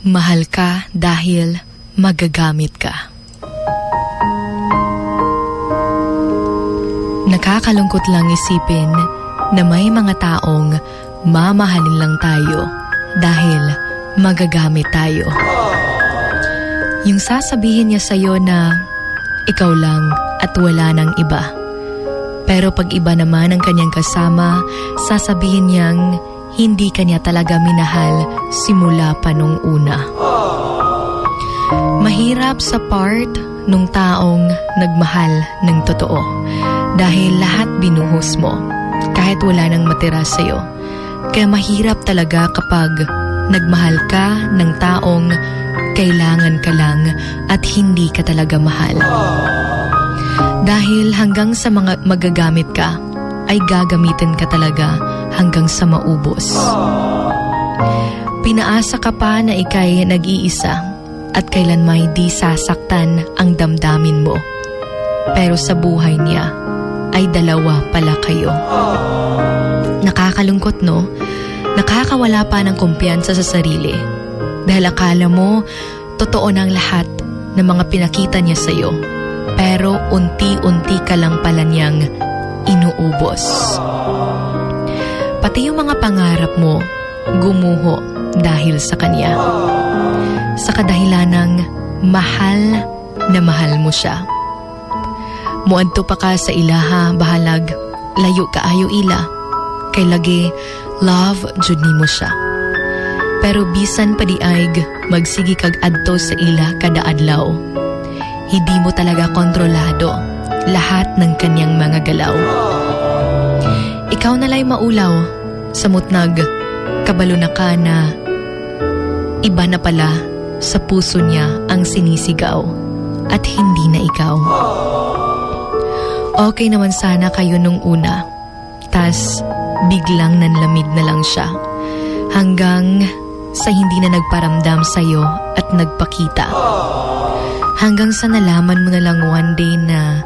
Mahal ka dahil magagamit ka. Nakakalungkot lang isipin na may mga taong mamahalin lang tayo dahil magagamit tayo. Yung sasabihin niya sa'yo na ikaw lang at wala nang iba. Pero pag iba naman ang kanyang kasama, sasabihin niyang hindi kanya talaga minahal simula pa nung una. Mahirap sa part nung taong nagmahal ng totoo dahil lahat binuhos mo kahit wala nang matira sa'yo. Kaya mahirap talaga kapag nagmahal ka ng taong kailangan ka lang at hindi ka talaga mahal. Dahil hanggang sa mga magagamit ka, ay gagamitin ka talaga hanggang sa maubos. Pinaasa ka pa na ika'y nag-iisa at kailanmay di sasaktan ang damdamin mo. Pero sa buhay niya, ay dalawa pala kayo. Nakakalungkot, no? Nakakawala pa ng kumpiyansa sa sarili. Dahil akala mo, totoo ng lahat ng mga pinakita niya sa'yo. Pero unti-unti ka lang pala niyang inuubos. Pati yung mga pangarap mo, gumuho dahil sa kanya. Sa kadahilanang mahal na mahal mo siya. Muadto pa ka sa ilaha, bahalag, layo ka ayo ila. Kay lagi, love jud nimo siya. Pero bisan pa diayg, magsigi kag adto sa ila kada adlaw. Hindi mo talaga kontrolado lahat ng kanyang mga galaw. Ikaw nalay maulaw, samot nag kabalo na ka na iba na pala sa puso niya ang sinisigaw at hindi na ikaw. Okay naman sana kayo nung una, tas biglang nanlamig na lang siya hanggang sa hindi na nagparamdam sa'yo at nagpakita. Hanggang sa nalaman mo na lang one day na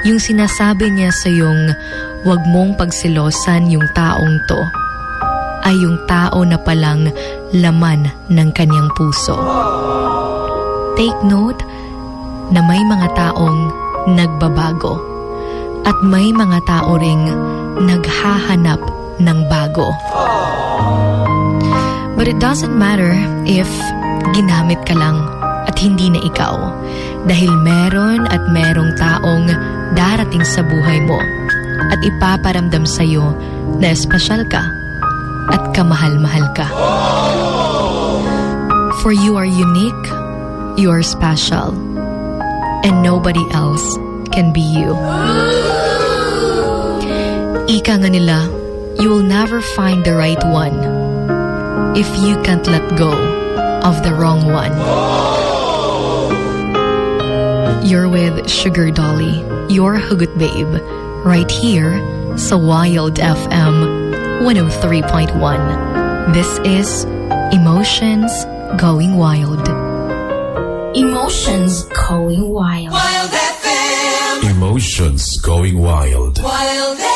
yung sinasabi niya sa'yong wag mong pagsilosan yung taong to ay yung tao na palang laman ng kanyang puso. Take note na may mga taong nagbabago at may mga tao ring naghahanap ng bago. But it doesn't matter if ginamit ka lang at hindi na ikaw, dahil meron at merong taong darating sa buhay mo at ipaparamdam sa'yo na espesyal ka at kamahal-mahal ka. For you are unique, you are special, and nobody else can be you. Ika nga nila, you will never find the right one if you can't let go of the wrong one. You're with Sugar Dolly, your hugot babe, right here sa Wild FM 103.1. This is Emotions Going Wild. Emotions Going Wild. Wild FM. Emotions Going Wild. Wild FM.